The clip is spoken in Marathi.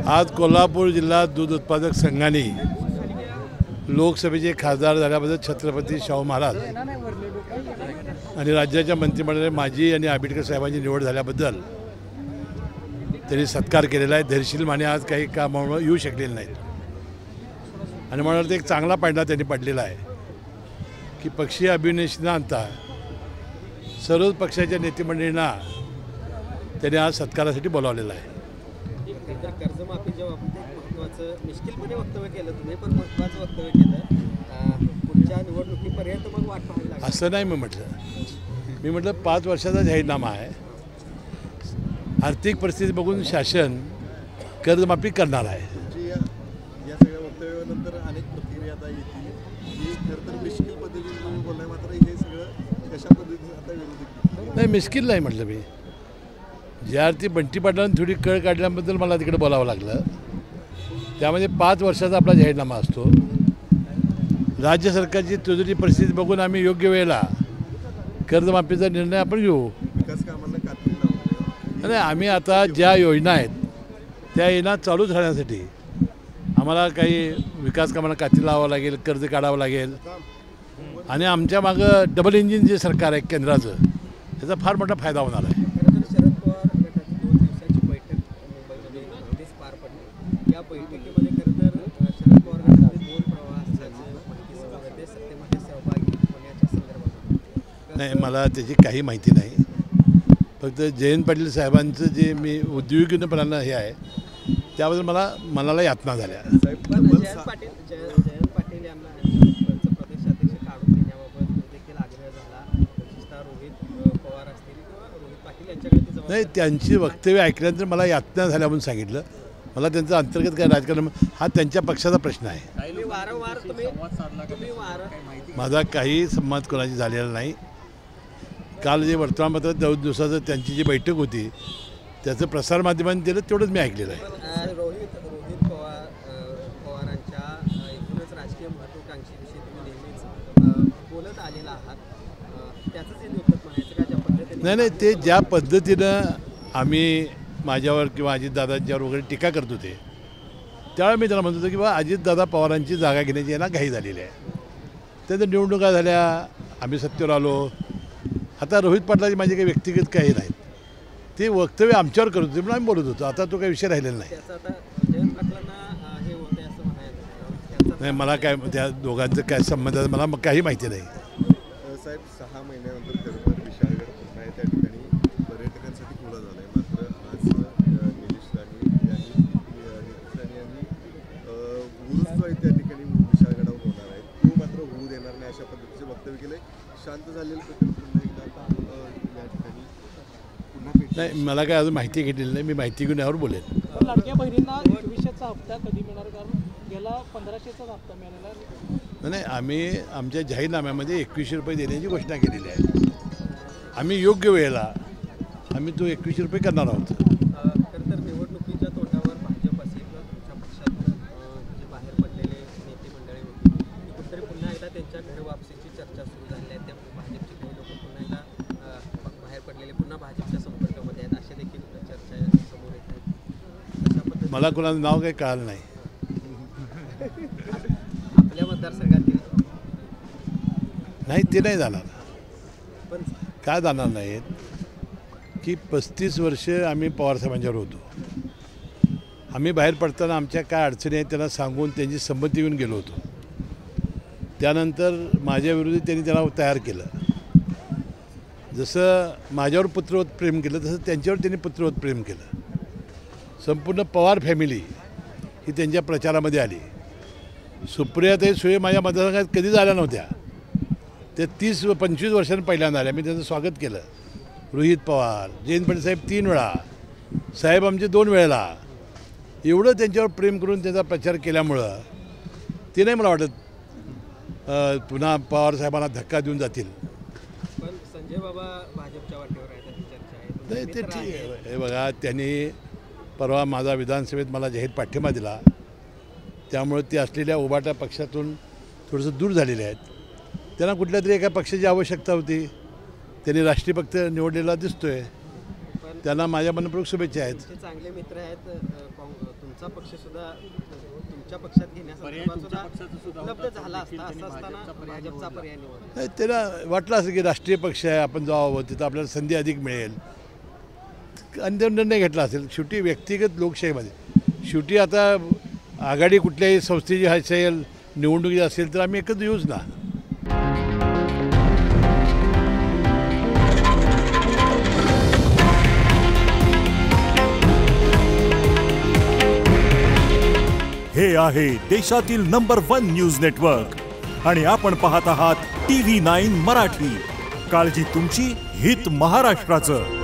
आज कोल्हापूर जिल्हा दूध उत्पादक संघाने लोकसभेचे खासदार झाल्याबद्दल छत्रपती शाहू महाराज आणि राज्याच्या मंत्रिमंडळात माजी आणि आंबेडकर साहेबांची निवड झाल्याबद्दल त्यांनी सत्कार केलेला आहे। धैर्यशील माने आज काही कामामुळे येऊ शकलेले नाहीत आणि मला वाटतं एक चांगला पायंडा त्यांनी पडलेला आहे की पक्षीय अभिनेशी न आणता सर्वच पक्षाच्या नेतेमंडळींना त्यांनी आज सत्कारासाठी बोलावलेलं आहे। कर्जमाफीच्या बाबतीत महत्त्वाचं निश्चितपणे वक्तव्य केलं तुम्ही, पण महत्त्वाचं वक्तव्य केलं पुढच्या निवडणुकीपर्यंत मग वाट पाहावी लागेल असं नाही मी म्हटलं 5 वर्षाचा जाहीरनामा आहे। आर्थिक परिस्थिती बघून शासन कर्जमाफी करणार आहे। या सगळ्या वक्तव्यानंतर अनेक प्रतिक्रिया आता येतील की खरं तर मिश्किल पद्धतीने बोललाय, मात्र हे सगळं कशा पद्धतीने आता विरोधी नाही मिश्किल नाही म्हटलं मी। ज्या अर्थी बंटी पाटलांनी थोडी कळ काढल्याबद्दल मला तिकडे बोलावं लागलं, त्यामध्ये 5 वर्षाचा आपला जाहीरनामा असतो। राज्य सरकारची तुझी परिस्थिती बघून आम्ही योग्य वेळेला कर्जमाफीचा निर्णय आपण घेऊ। विकास कामांना कात्री लावली आणि आम्ही आता ज्या योजना आहेत त्या योजना चालू राहण्यासाठी आम्हाला काही विकास कामांना कात्री लावावं लागेल, कर्ज काढावं लागेल आणि आमच्या मागं डबल इंजिन जे सरकार आहे केंद्राचं, त्याचा फार मोठा फायदा होणार आहे। शरद पवार गटाची 2 दिवसाची बैठक मुंबईमध्ये नुकतीच पार पडली। या बैठकीमध्ये खरं तर शरद पवार गटाचे 2 प्रवाह असल्याचं माहिती समोर येते। सत्तेमध्ये सहभागी होण्याच्या संदर्भात नाही, मला त्याची काही माहिती नाही। फक्त जयंत पाटील साहेबांचं जे मी उद्योगीपणानं हे आहे त्याबद्दल मला मनाला यातना झाल्या। पण जयंत पाटील यांना प्रदेशाध्यक्ष काढून घेण्याबाबत देखील आग्रह झाला, विशेषतः रोहित पवार असतील किंवा रोहित पाटील यांच्याकडे नाही, त्यांची वक्तव्य ऐकल्यानंतर मला यातना झाल्या म्हणून सांगितलं। मला त्यांचं अंतर्गत काय राजकारण हा त्यांच्या पक्षाचा प्रश्न आहे। माझा काही संवाद कोणाशी झालेला नाही। काल जे वर्तमानपत्रात 2 दिवसाचं त्यांची जी बैठक होती त्याचं प्रसारमाध्यमांनी दिलं तेवढंच मी ऐकलेलं आहे। रोहित पवारांच्या एकूणच राजकीय महत्त्वाकांक्षेविषयी तुम्ही नेहमीच बोलत आलेला आहात, त्याचंच हे द्योतक म्हणायचं का ज्या पद्धतीने? नाही, ते ज्या पद्धतीनं आम्ही माझ्यावर किंवा अजितदादांच्यावर वगैरे टीका करत होते त्यावेळी मी त्याला म्हणत होतो की बा अजितदादा पवारांची जागा घेण्याची यांना घाई झालेली आहे। त्यानंतर निवडणुका झाल्या, आम्ही सत्तेवर आलो। आता रोहित पाटलाची माझी काही व्यक्तिगत काही नाहीत, ते वक्तव्य आमच्यावर करत होते म्हणून आम्ही बोलत होतो। आता तो काही विषय राहिलेला नाही। नाही, मला काय त्या दोघांचं काय संबंध आहे मला काही माहिती नाही। साहेब 6 महिन्यानंतर खरं तर विशाळगड पुन्हा आहे त्या ठिकाणी पर्यटकांसाठी खुला झाला आहे, मात्र आज निलेश राणे यांनी उरूस जो आहे त्या ठिकाणी विशाळगडावर होणार आहे तो मात्र होऊ देणार नाही अशा पद्धतीचे वक्तव्य केलं आहे। शांत झालेलं प्रकरण पुन्हा एकदा या ठिकाणी पुन्हा नाही, मला काय अजून माहिती घेतलेली नाही। मी माहिती घेऊन यावर बोलेन। लाडक्या बहिणींना 2100चा हप्ता कधी मिळणार? कारण गेला 1500चाच हप्ता मिळालेला नाही, आम्ही आमच्या जाहीरनाम्यामध्ये 2100 रुपये देण्याची घोषणा केलेली आहे। आम्ही योग्य वेळेला आम्ही तो 2100 रुपये करणार आहोत। खरं तर निवडणुकीच्या तोंडावर भाजप असेल किंवा तुमच्या पक्षातून जे बाहेर पडलेले नेते मंडळी होती कुठेतरी पुन्हा एकदा त्यांच्या घरवापसीची चर्चा सुरू झाली आहे। त्या भाजपचे काही लोक पुन्हा एकदा बाहेर पडलेले पुन्हा भाजपच्या संपर्कामध्ये आहेत अशा देखील चर्चा समोर येत आहेत। मला कोणाचं नाव काही कळालं नाही। आपल्या मतदारसंघातील नाही, ते नाही जाणार। पण काय जाणार नाहीत की 35 वर्ष आम्ही पवारसाहेबांच्यावर होतो। आम्ही बाहेर पडताना आमच्या काय अडचणी आहेत त्यांना सांगून त्यांची संमती घेऊन गेलो होतो। त्यानंतर माझ्याविरोधी त्यांनी त्यांना तयार केलं। जसं माझ्यावर पुत्रवत प्रेम केलं तसं त्यांच्यावर त्यांनी पुत्रवत प्रेम केलं। संपूर्ण पवार फॅमिली ही त्यांच्या प्रचारामध्ये आली। सुप्रियाताई सुळे माझ्या मतदारसंघात कधीच आल्या नव्हत्या, त्या 30-25 वर्षांनी पहिल्यांदा आल्या। मी त्यांचं स्वागत केलं। रोहित पवार, जयंत पाटील साहेब 3 वेळा, साहेब आमचे 2 वेळेला, एवढं त्यांच्यावर प्रेम करून त्यांचा प्रचार केल्यामुळं ते नाही मला वाटत पुन्हा पवार साहेबांना धक्का देऊन जातील। पण संजय बाबा भाजपच्या वाटेवर आहेत अशी चर्चा आहे। नाही, ते ठीक आहे। हे बघा, त्यांनी परवा माझा विधानसभेत मला जाहीर पाठिंबा दिला, त्यामुळे ते असलेल्या उभाटा पक्षातून थोडंसं दूर झालेले आहेत। त्यांना कुठल्या तरी एका पक्षाची आवश्यकता होती, त्यांनी राष्ट्रीय पक्ष निवडलेला दिसतोय। पण त्यांना माझ्या मनपूर्वक शुभेच्छा आहेत. तुमचे चांगले मित्र आहेत. तुमचा पक्ष सुद्धा तुमच्या पक्षात घेण्यासंदर्भात सुद्धा उपलब्ध झाला असता. असं असताना भाजपचा पर्याय निवडला. नाही, त्याला वाटलं असं की राष्ट्रीय पक्ष आहे, आपण जावं, तिथं आपल्याला संधी अधिक मिळेल आणि तो निर्णय घेतला असेल. शेवटी व्यक्तिगत लोकशाहीमध्ये शेवटी आता आघाडी कुठल्याही संस्थेची असेल, निवडणुकीची असेल तर आम्ही एकत्र येऊच ना. हे आहे देशातील नंबर 1 न्यूज नेटवर्क आणि आपण पाहत आहात TV9 मराठी. काळजी तुमची, हित महाराष्ट्राचं.